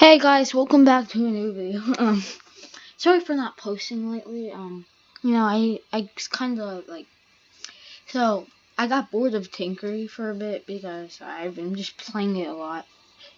Hey guys, welcome back to a new video. Sorry for not posting lately. I kind of so I got bored of Tinkery for a bit because I've been just playing it a lot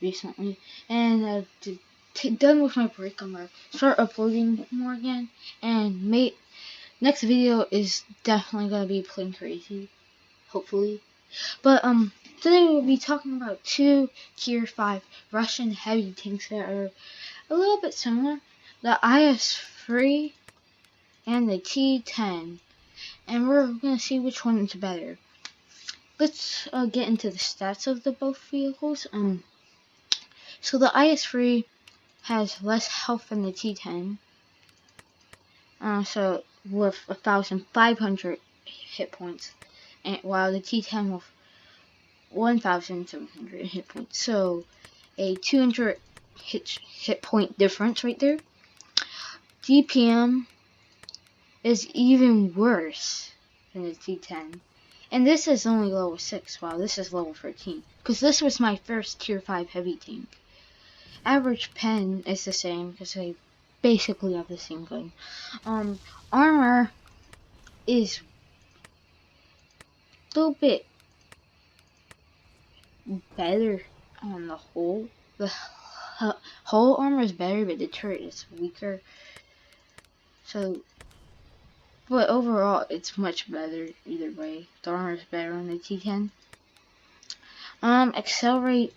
recently, and done with my break. I'm gonna start uploading more again, and next video is definitely gonna be Plane Crazy, hopefully. But today we'll be talking about two Tier 5 Russian heavy tanks that are a little bit similar, the IS-3 and the T-10, and we're going to see which one is better. Let's get into the stats of the both vehicles. So the IS-3 has less health than the T-10, so with 1,500 hit points, and while the T-10 with 1,700 hit points, so a 200 hit point difference right there. DPM is even worse than the T-10, and this is only level 6 while this is level 13, because this was my first tier 5 heavy tank. Average pen is the same because they basically have the same gun. Armor is a little bit better on the whole. The whole armor is better, but the turret is weaker. But overall, it's much better either way. The armor is better on the T-10. Accelerate.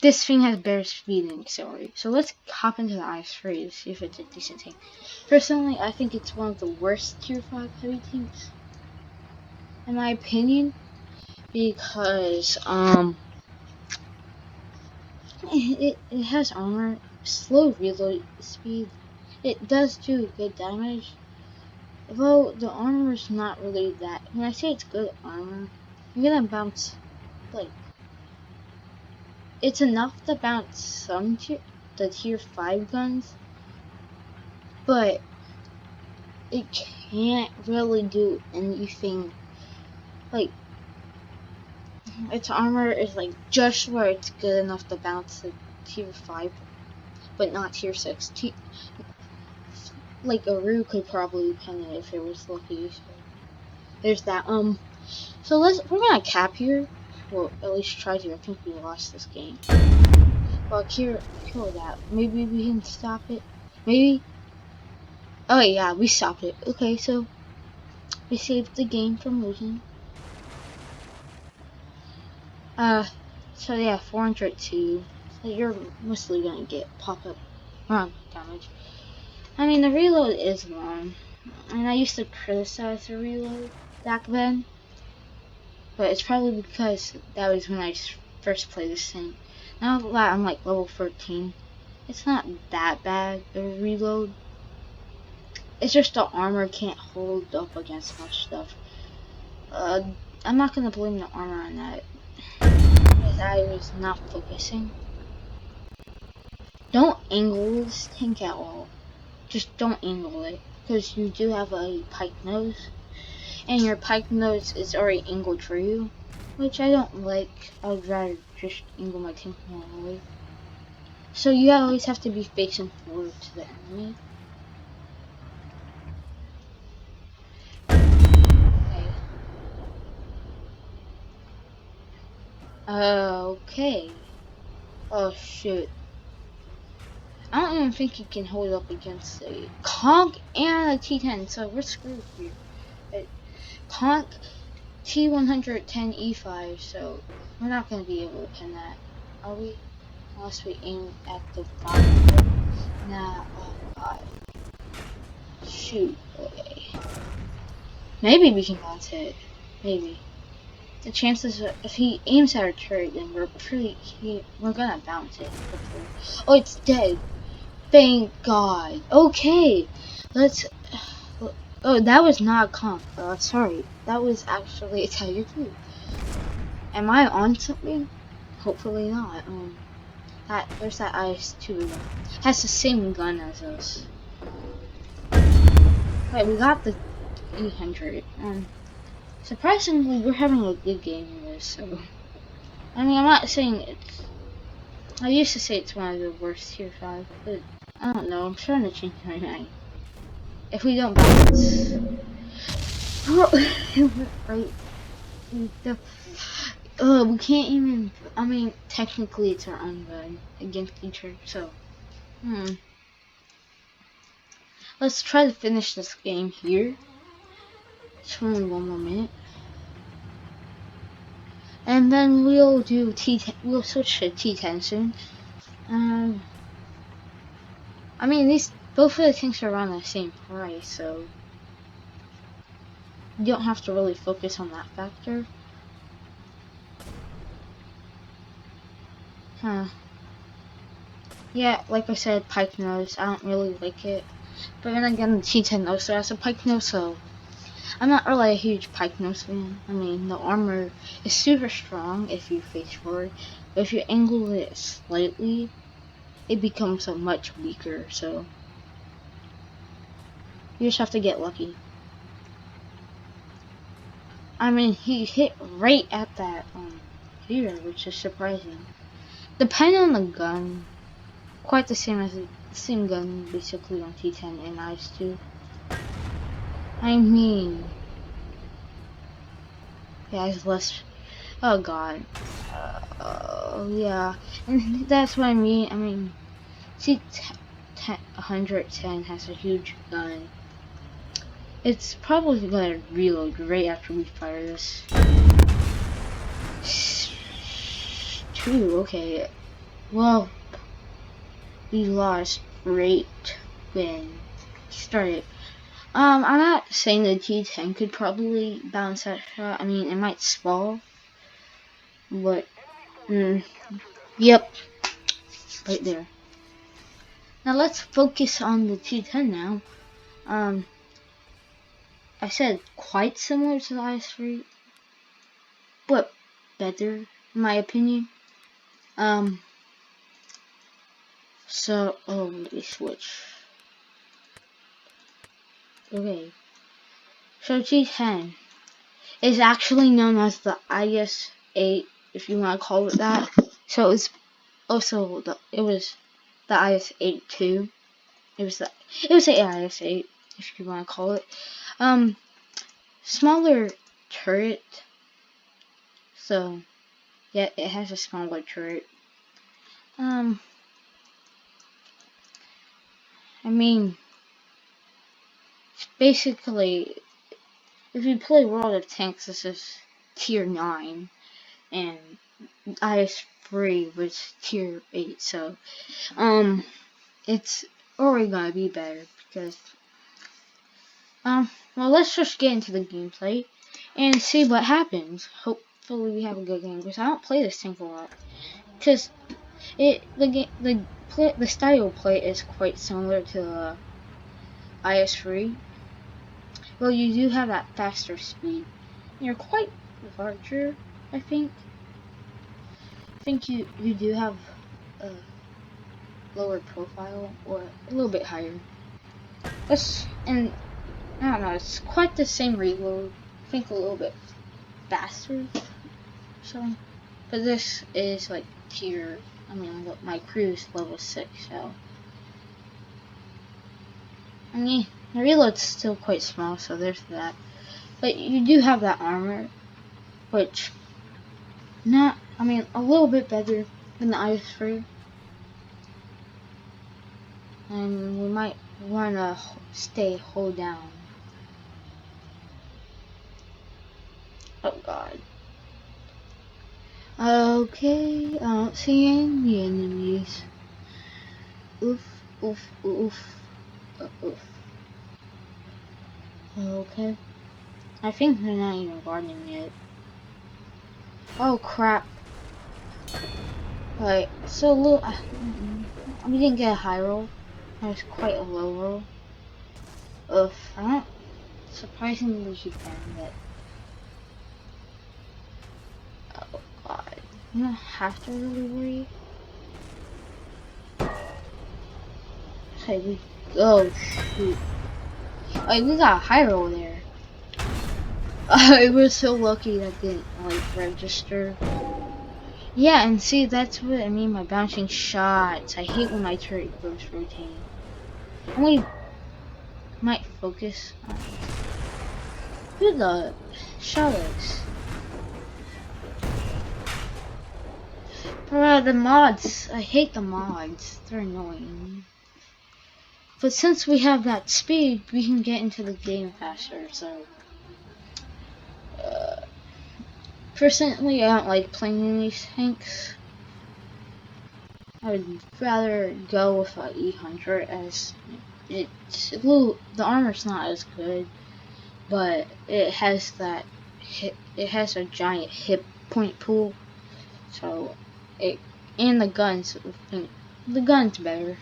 This thing has better speed than accelerate. So let's hop into the IS-3 to see if it's a decent tank. Personally, I think it's one of the worst tier 5 heavy tanks, in my opinion, because it has armor, slow reload speed. It does do good damage, although the armor is not really that. When I say it's good armor, you're gonna bounce, like, it's enough to bounce the tier 5 guns, but it can't really do anything. Like, its armor is like just where it's good enough to bounce the tier 5, but not tier 6. Like a Rue could probably pin it if it was lucky. So there's that. So we're gonna cap here. Well, at least try to. I think we lost this game. Well, kill that. Maybe we can stop it. Maybe. Oh yeah, we stopped it. Okay, so we saved the game from losing. So yeah, 402. So you're mostly gonna get pop-up run damage. I mean, the reload is long, and I used to criticize the reload back then, but it's probably because that was when I first played this thing. Now that I'm like level 13, it's not that bad, the reload. It's just the armor can't hold up against much stuff. I'm not gonna blame the armor on that, because I was not focusing. Don't angle this tank at all. Just don't angle it, because you do have a pike nose, and your pike nose is already angled for you, which I don't like. I would rather just angle my tank normally. So you always have to be facing forward to the enemy. Okay. Oh shoot. I don't even think you can hold up against a Conk and a T-10, so we're screwed here. Conk T-110E5, so we're not going to be able to pin that, are we? Unless we aim at the bottom. Nah, oh god. Shoot, okay. Maybe we can bounce it. Maybe. The chances are, if he aims at our turret, then we're gonna bounce it. Hopefully. Oh, it's dead. Thank God. Okay, let's. Oh, that was not a comp. Sorry, that was actually a Tiger 2. Am I on something? Hopefully not. There's that IS-2. Has the same gun as us. Right, we got the 800. Surprisingly, we're having a good game in this. So, I mean, I'm not saying it's I used to say it's one of the worst tier 5, but I don't know. I'm starting to change my mind. If we don't balance, bro, right? We can't even. I mean, technically, it's our own gun against each other. So, let's try to finish this game here. It's only 1 more minute, and then we'll do T10. We'll switch to T10 soon. I mean, both of the tanks are around the same price, so you don't have to really focus on that factor. Yeah, like I said, pike nose. I don't really like it. But then again, the T-10 also has a pike nose, so I'm not really a huge pike nose fan. I mean, the armor is super strong if you face forward, but if you angle it slightly, it becomes so much weaker. So you just have to get lucky. I mean, he hit right at that here, which is surprising. Depending on the gun, quite the same as the same gun basically on T10 and IS-2. I mean, yeah, it's less. Oh god. Yeah, and that's what I mean. I mean, T-110 has a huge gun. It's probably gonna reload right after we fire this. 2, okay. Well, we lost right when started. I'm not saying the T-10 could probably bounce that shot. I mean, it might stall, but yep, right there. Now let's focus on the T-10 now. I said quite similar to the IS-3, but better in my opinion. So let me switch. Okay. So T-10 is actually known as the IS-8, if you want to call it that. So it's also it was the IS-8 too. It was the IS-8, if you want to call it. Smaller turret. So yeah, it has a smaller turret. I mean, basically, if you play World of Tanks, this is tier 9, and IS-3 was tier 8, so, it's already gonna be better, because, well, let's just get into the gameplay, and see what happens. Hopefully we have a good game, because I don't play this tank a lot, because the style play is quite similar to IS-3. Well, you do have that faster speed. You're quite larger, I think. I think you do have a lower profile, or a little bit higher. And I don't know, it's quite the same reload. I think a little bit faster, so. But this is like tier. I mean, my crew is level 6, so. I mean, the reload's still quite small, so there's that. But you do have that armor, which a little bit better than the IS-3. And we might wanna hold down. Oh god. Okay, I don't see any enemies. Oof, oof, oof, oof. Okay. I think they're not even guarding yet. Oh crap. Alright, so we didn't get a high roll. That was quite a low roll. I don't, surprisingly he found it. Oh god. You don't have to really worry. Okay, oh shoot. Alright, we got a high roll there. I was so lucky that didn't like register. Yeah, and see, that's what I mean by bouncing shots. I hate when my turret goes rotating. And we might focus on who the shallows. Bro, the mods. I hate the mods. They're annoying. But since we have that speed, we can get into the game faster, so... personally, I don't like playing in these tanks. I would rather go with a E100 as it's a little, the armor's not as good, but it has that hit, it has a giant hit point pool, so it, and the gun's better.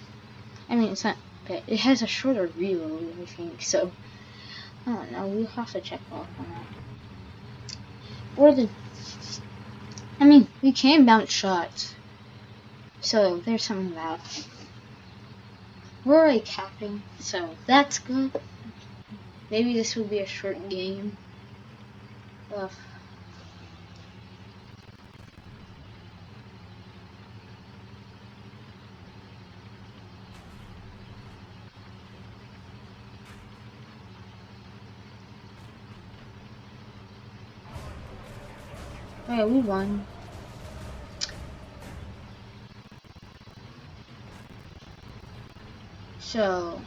I mean, it's not bad. It has a shorter reload, I think, so I don't know, we'll have to check off on that. Or the, I mean, we can bounce shots, so there's something about it. We're already capping, so that's good. Maybe this will be a short game. Ugh. Alright, we won. So,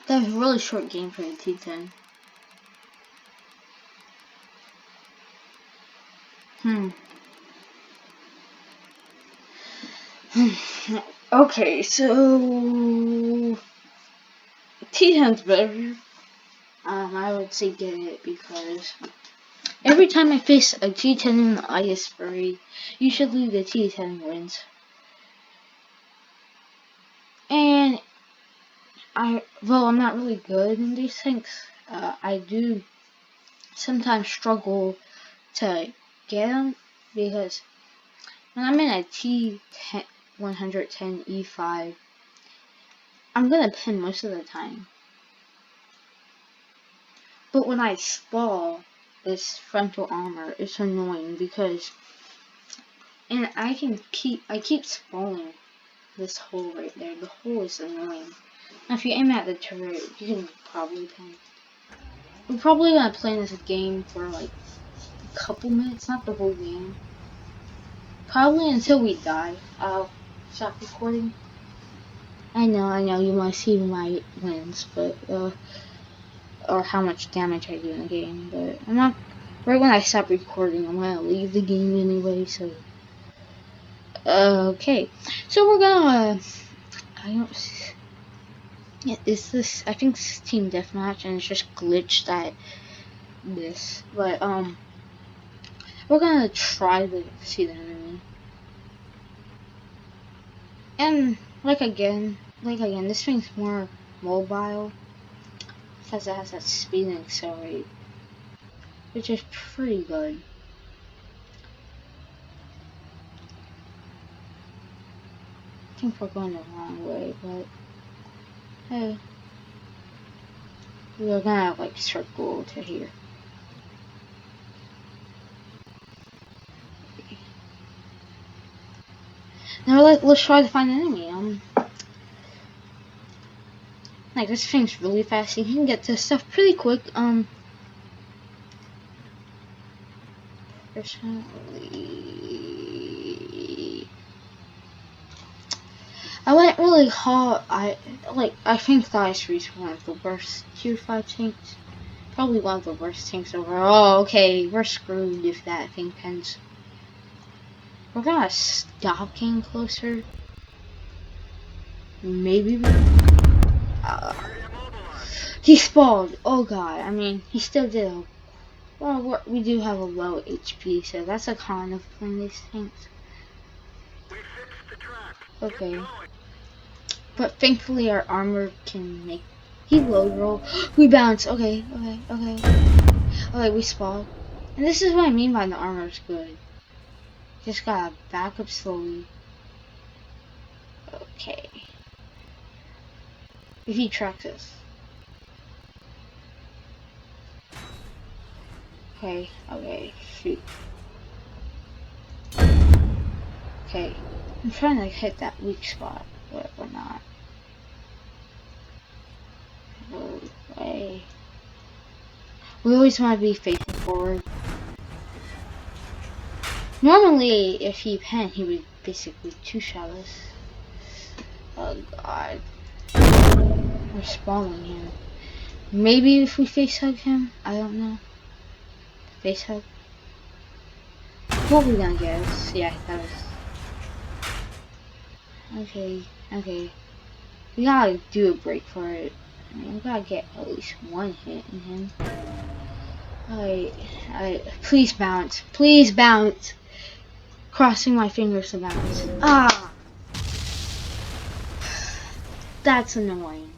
that was a really short game for the T-10. Okay, so T-10's better. I would say get it because every time I face a T-10 in the IS-3, usually the T-10 wins. And I'm not really good in these things. I do sometimes struggle to get them because when I'm in a T10 110 E5, I'm gonna pin most of the time. But when I stall this frontal armor, it's annoying because, and I keep spalling this hole right there. The hole is annoying. Now if you aim at the turret, you can probably pin. We're probably gonna play this game for like a couple minutes, not the whole game. Probably until we die. I'll stop recording. I know, you want to see my wins, but, or how much damage I do in the game, but I'm not, right when I stop recording, I'm gonna leave the game anyway, so, okay. So we're gonna, is this, I think this is Team Deathmatch, and it's just glitched at this, but, we're gonna try to see the enemy. And, again, this thing's more mobile, because it has that speed and accelerate, which is pretty good. I think we're going the wrong way, but hey, we're gonna like circle to here. Now let's try to find an enemy. Like this thing's really fast. You can get to stuff pretty quick. Personally, I went really hard. I think the IS-3 is one of the worst tier 5 tanks. Probably one of the worst tanks overall. Okay, we're screwed if that thing pins. We're gonna stop getting closer. Maybe he spawned. Oh god, I mean, he still did a, well, we do have a low HP, so that's a con of playing these tanks. Okay. But thankfully our armor can make, he load roll. We bounce. Okay, we spawned. And this is what I mean by the armor's good. Just gotta back up slowly. Okay. If he tracks us. Okay, shoot. Okay. I'm trying to hit that weak spot, but we're not. No way. We always want to be facing forward. Normally, if he pen, he would basically two-shot us. Oh god. We're spawning him. Maybe if we face hug him? I don't know. Face hug? What we gonna get us? Yeah, that was... Okay, okay. We gotta do a break for it. I mean, we gotta get at least one hit in him. Alright, please bounce. Please bounce! Crossing my fingers to bounce. Ah! That's annoying.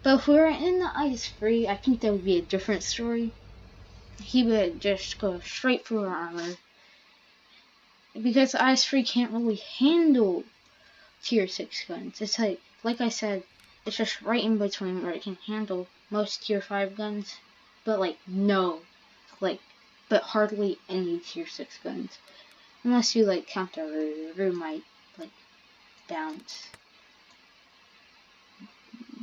But if we were in the IS-3, I think that would be a different story. He would just go straight through our armor. Because the IS-3 can't really handle tier 6 guns. It's like I said, it's just right in between where it can handle most tier 5 guns. But but hardly any tier 6 guns. Unless you count the Rue might bounce.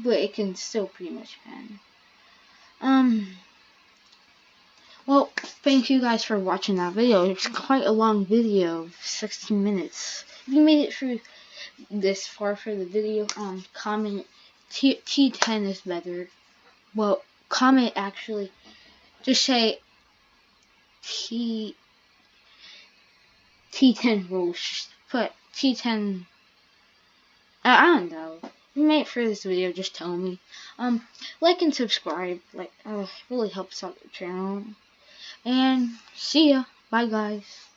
But it can still pretty much pen. Well, thank you guys for watching that video. It's quite a long video, 16 minutes. If you made it through this far for the video, comment T-10 is better. Well, comment actually, just say T-10 rules. Just put T-10. I don't know. If you made it through this video, just tell me. Like and subscribe. Really helps out the channel. And see ya. Bye, guys.